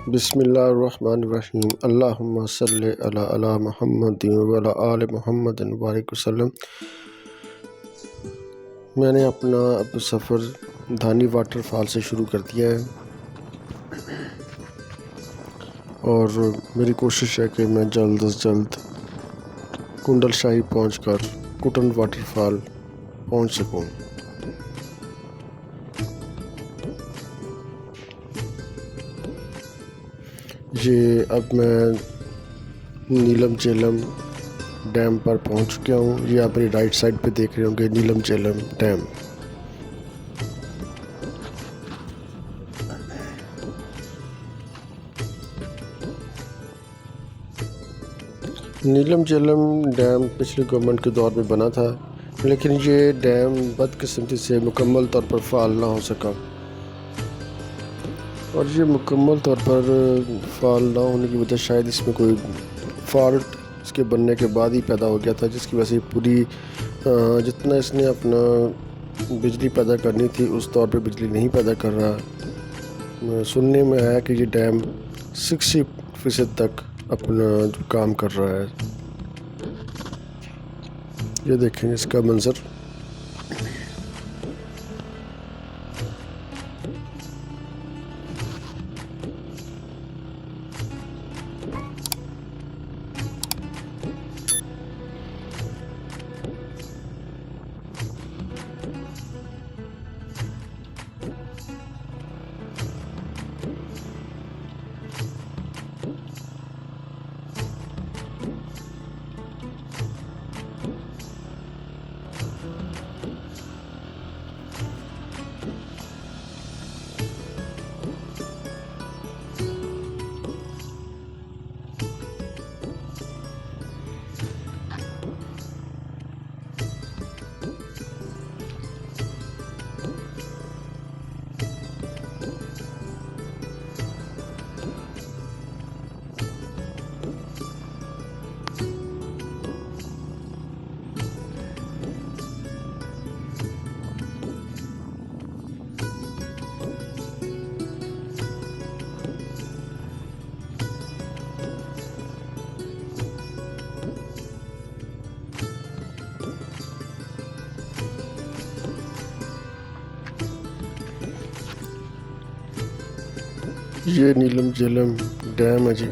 बिस्मिल्लाहिर्रहमानिर्रहीम। अल्लाहुम्मा सल्लि अला मुहम्मदिन व अला आलि मुहम्मदिन बारिक वसल्लम। मैंने अपना सफ़र धानी वाटरफॉल से शुरू कर दिया है और मेरी कोशिश है कि मैं जल्द से जल्द कुंडल शाही पहुँचकर कुटन वाटरफॉल पहुँच सकूँ। ये अब मैं नीलम झेलम डैम पर पहुंच चुका हूँ। ये आप मेरी राइट साइड पे देख रहे होंगे नीलम झेलम डैम। नीलम झेलम डैम पिछले गवर्नमेंट के दौर में बना था, लेकिन ये डैम बदकिस्मती से मुकम्मल तौर पर फ़ाल ना हो सका और ये मुकम्मल तौर पर फ़ाल ना होने की वजह शायद इसमें कोई फॉल्ट इसके बनने के बाद ही पैदा हो गया था, जिसकी वजह से पूरी जितना इसने अपना बिजली पैदा करनी थी उस तौर पे बिजली नहीं पैदा कर रहा। सुनने में आया कि ये डैम 60% तक अपना जो काम कर रहा है। ये देखें इसका मंजर। ये नीलम झेलम डैम है जी।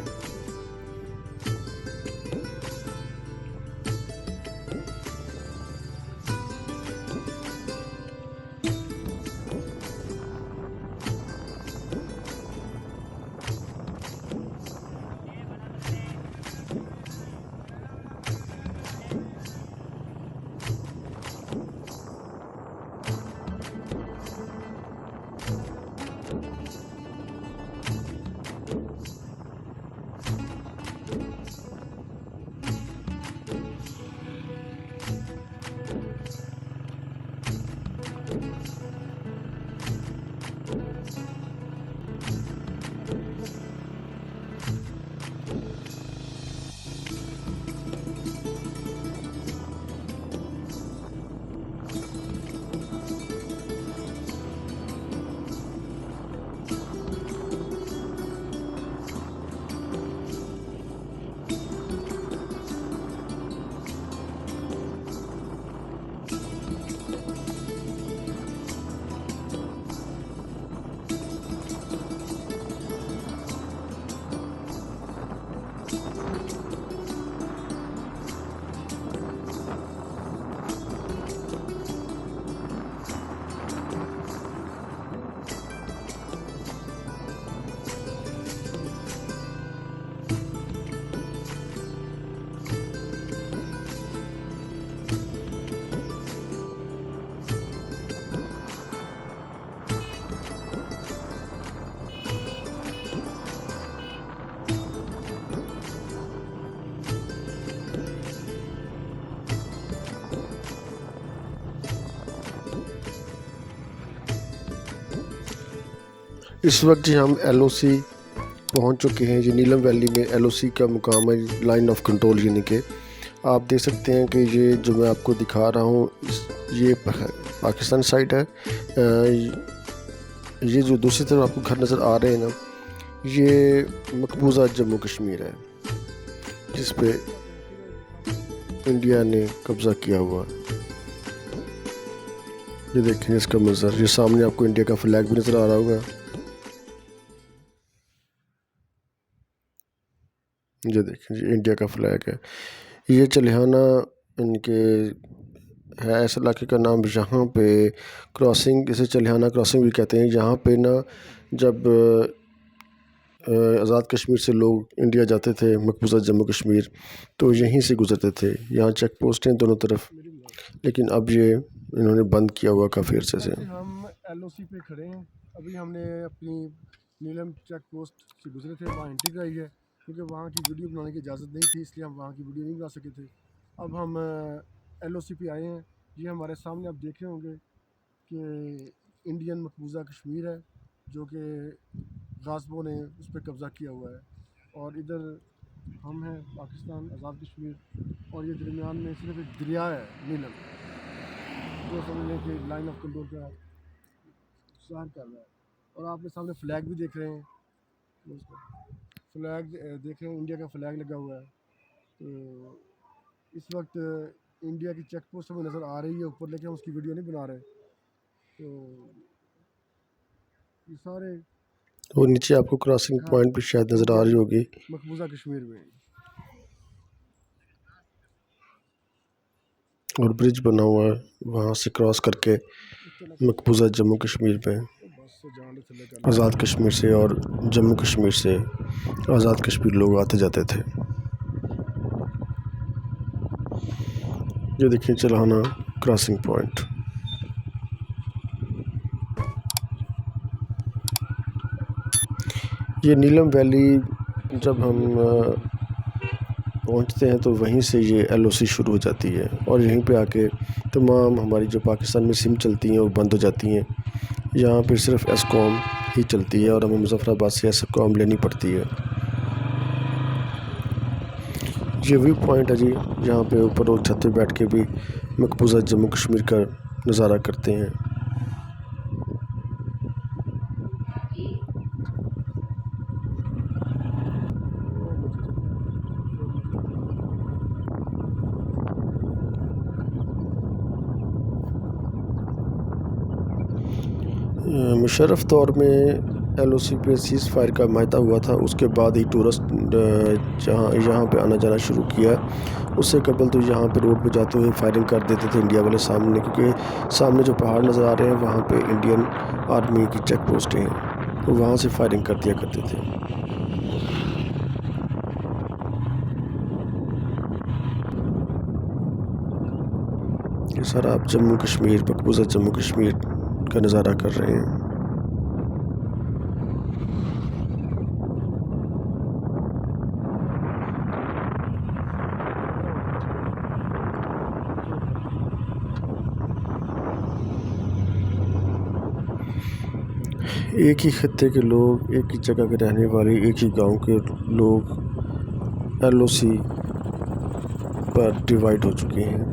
इस वक्त जी हम LOC पहुंच चुके हैं। ये नीलम वैली में LOC का मुकाम है, लाइन ऑफ कंट्रोल यानी कि आप देख सकते हैं कि ये जो मैं आपको दिखा रहा हूँ ये पाकिस्तान साइड है। ये जो दूसरी तरफ आपको घर नज़र आ रहे हैं ना, ये मकबूजा जम्मू कश्मीर है जिस पे इंडिया ने कब्ज़ा किया हुआ है। ये देखें इसका मंजर, ये सामने आपको इंडिया का फ्लैग भी नज़र आ रहा होगा। ये देखें, ये इंडिया का फ्लैग है। ये चलिहाना इनके है, ऐसे इलाके का नाम। यहाँ पे क्रॉसिंग, इसे चलिहाना क्रॉसिंग भी कहते हैं। यहाँ पे ना जब आज़ाद कश्मीर से लोग इंडिया जाते थे, मकबूजा जम्मू कश्मीर, तो यहीं से गुजरते थे। यहाँ चेक पोस्ट हैं दोनों तरफ, लेकिन अब ये इन्होंने बंद किया हुआ काफ़ी अरसे से। हम LOC पे खड़े हैं। अभी हमने अपनी नीलम चेक पोस्ट से गुजरे थे, वहाँ एंट्री कराई है, क्योंकि वहाँ की वीडियो बनाने की इजाज़त नहीं थी, इसलिए हम वहाँ की वीडियो नहीं बना सके थे। अब हम LOC पे आए हैं। ये हमारे सामने आप देख रहे होंगे कि इंडियन मकबूजा कश्मीर है, जो कि गाज़िबों ने उस पर कब्ज़ा किया हुआ है। और इधर हम हैं पाकिस्तान आज़ाद कश्मीर, और ये दरमियान में सिर्फ एक दरिया है नीलम, जो समझ लें कि लाइन ऑफ कंट्रोल का इंतज़ार कर रहा है। और आपने सामने फ्लैग भी देख रहे हैं, फ्लैग देख रहे हैं, इंडिया का फ्लैग लगा हुआ है। तो इस वक्त इंडिया की चेक पोस्ट हमें नज़र आ रही है ऊपर, लेकिन हम उसकी वीडियो नहीं बना रहे। तो ये सारे वो नीचे आपको क्रॉसिंग पॉइंट भी शायद नज़र आ रही होगी, मकबूजा कश्मीर में। और ब्रिज बना हुआ है वहाँ से क्रॉस करके मकबूजा जम्मू कश्मीर में। आज़ाद कश्मीर से और जम्मू कश्मीर से आज़ाद कश्मीर लोग आते जाते थे। ये देखिए चलाना क्रॉसिंग पॉइंट। ये नीलम वैली जब हम पहुंचते हैं तो वहीं से ये LOC शुरू हो जाती है, और यहीं पे आके तमाम हमारी जो पाकिस्तान में सिम चलती हैं वो बंद हो जाती हैं। यहाँ पे सिर्फ एस्कॉम ही चलती है और हमें मुजफ्फराबाद से एस्कॉम लेनी पड़ती है। ये व्यू पॉइंट है जी, यहाँ पे ऊपर लोग छत पे बैठ के भी मकबूजा जम्मू कश्मीर का नज़ारा करते हैं। मुशर्रफ दौर में LOC पे सीज़ फायर का मायदा हुआ था, उसके बाद ही टूरिस्ट यहाँ पे आना जाना शुरू किया। उससे कबल तो यहाँ पे रोड पे जाते हुए फायरिंग कर देते थे इंडिया वाले सामने, क्योंकि सामने जो पहाड़ नज़र आ रहे हैं वहाँ पे इंडियन आर्मी की चेक पोस्टें हैं, तो वहाँ से फायरिंग कर दिया करते थे। ये सारा आप जम्मू कश्मीर, मकबूजा जम्मू कश्मीर का नज़ारा कर रहे हैं। एक ही खत्ते के लोग, एक ही जगह के रहने वाले, एक ही गांव के लोग LOC पर डिवाइड हो चुके हैं।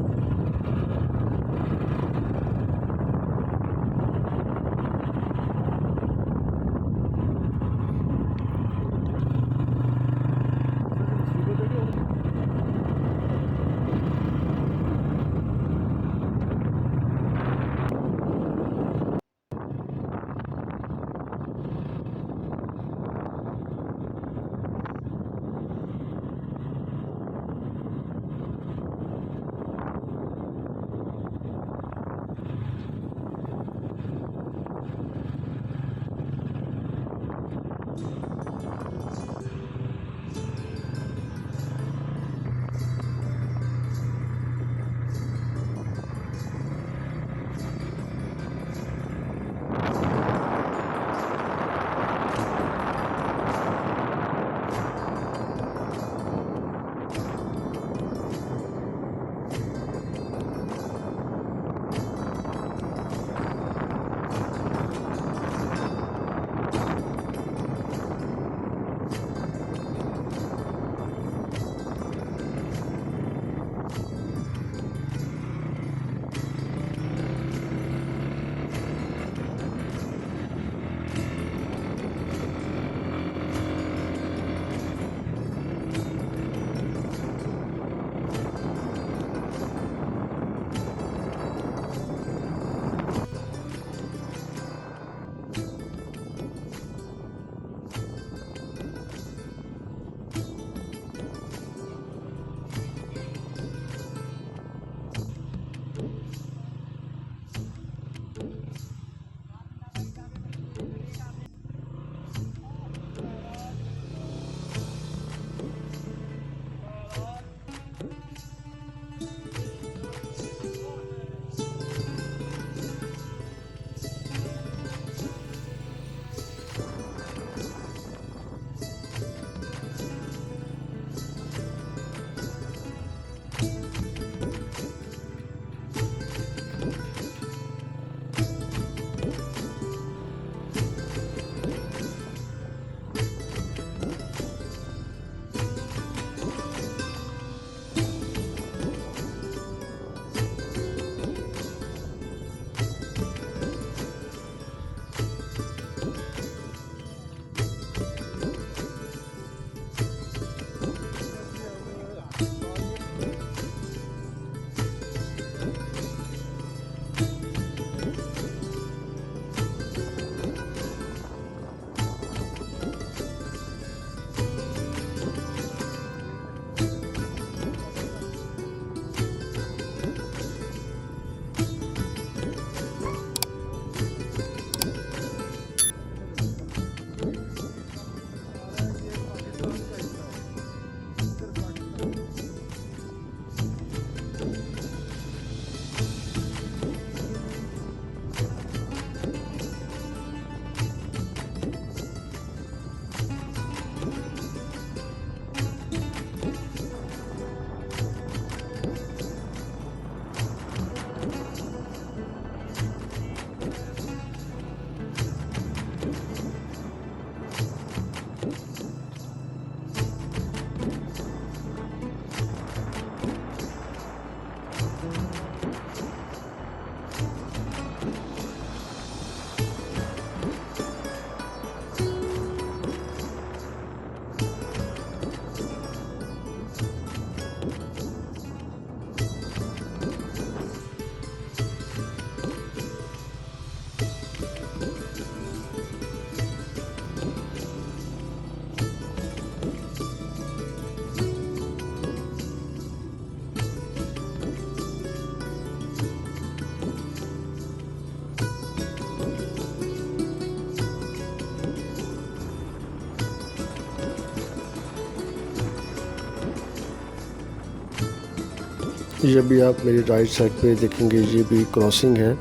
ये भी आप मेरी राइट साइड पे देखेंगे, ये भी क्रॉसिंग है,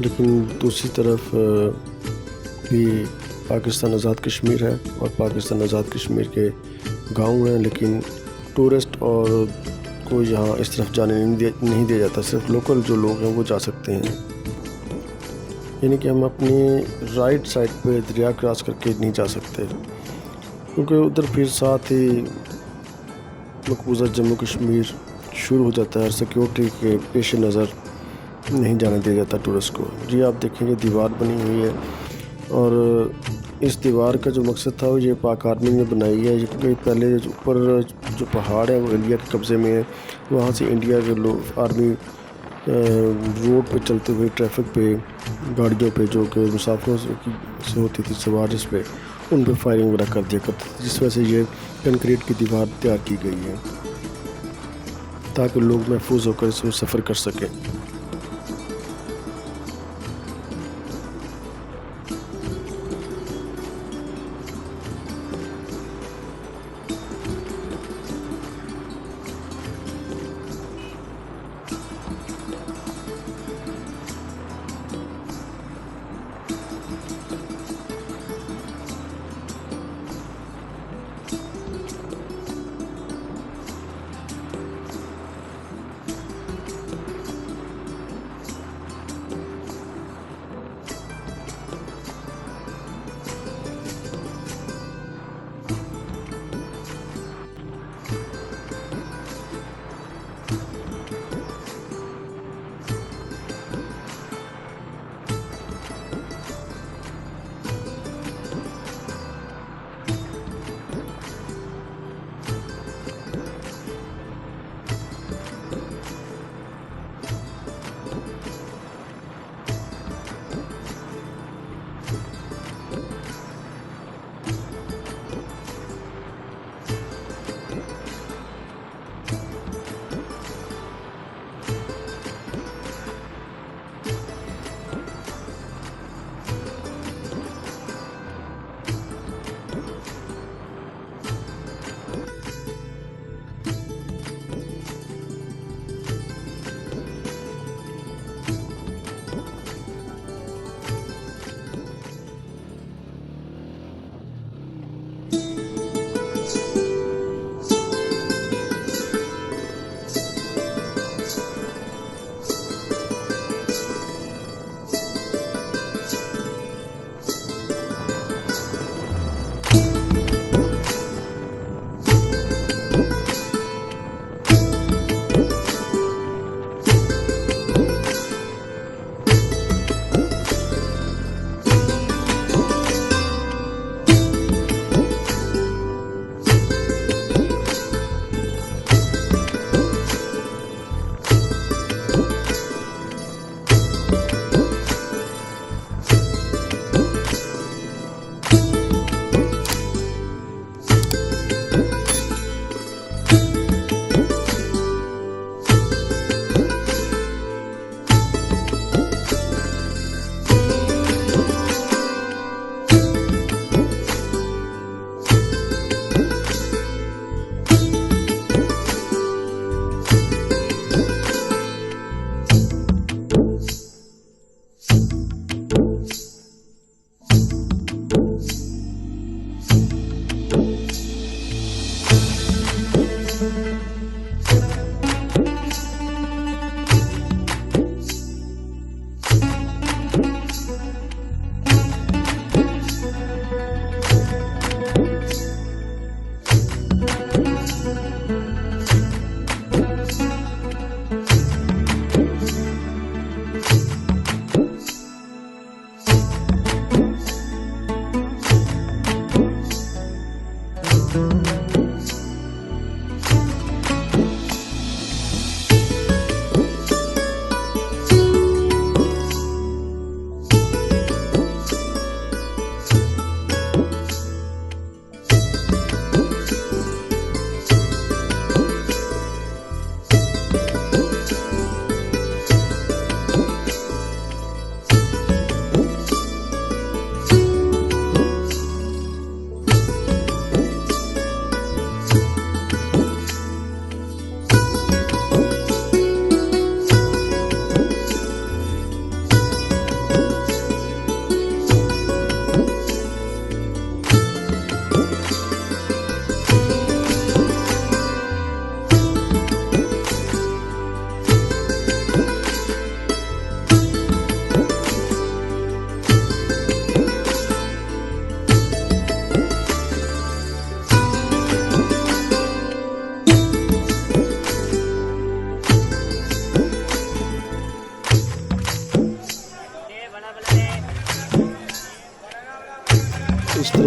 लेकिन दूसरी तरफ भी पाकिस्तान आज़ाद कश्मीर है और पाकिस्तान आज़ाद कश्मीर के गांव हैं, लेकिन टूरिस्ट और को यहाँ इस तरफ जाने नहीं दिया जाता। सिर्फ लोकल जो लोग हैं वो जा सकते हैं। यानी कि हम अपनी राइट साइड पे दरिया क्रॉस करके नहीं जा सकते, क्योंकि उधर फिर साथ ही मकबूजा जम्मू कश्मीर शुरू हो जाता है और सिक्योरिटी के पेश नज़र नहीं जाने दिया जाता टूरिस्ट को। जी आप देखेंगे दीवार बनी हुई है, और इस दीवार का जो मकसद था वो ये पाक आर्मी ने बनाई है, क्योंकि पहले ऊपर जो पहाड़ है वो इंडिया के कब्ज़े में है। वहाँ से इंडिया के लोग आर्मी रोड पे चलते हुए ट्रैफिक पे गाड़ियों पे जो कि मुसाफिरों से होती थी सवार, जिस पे उन पर फायरिंग वगैरह कर दिया करते थे, जिस वजह से ये कंक्रीट की दीवार तैयार की गई है ताकि लोग महफूज होकर इसमें सफ़र कर सकें।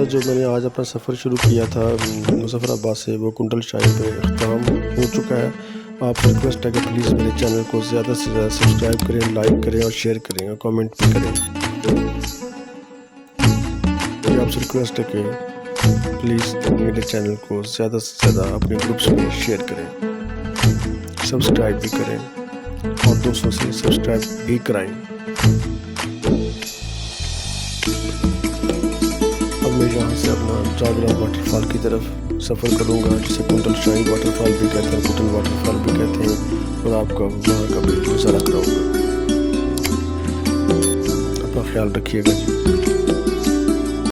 जो मैंने आज अपना सफ़र शुरू किया था मुज़फ़्फ़राबाद से, वो कुंडल शाही पे ख़त्म हो चुका है। आपसे रिक्वेस्ट है कि प्लीज़ मेरे चैनल को ज़्यादा से ज़्यादा सब्सक्राइब करें, लाइक करें और शेयर करें और कमेंट भी करें। ये आपसे रिक्वेस्ट है कि प्लीज़ मेरे चैनल को ज़्यादा से ज़्यादा अपने ग्रुप्स में शेयर करें, सब्सक्राइब भी करें और दोस्तों से सब्सक्राइब भी कराएं। अब मैं यहाँ से अपना जागरा वाटरफॉल की तरफ सफ़र करूँगा, जिसे कुंडल शाही वाटरफॉल भी कहते हैं, कुंडल वाटरफॉल भी कहते हैं, और आपका वहाँ का भी गुजारा कराऊँगा। अपना ख्याल रखिएगा जी।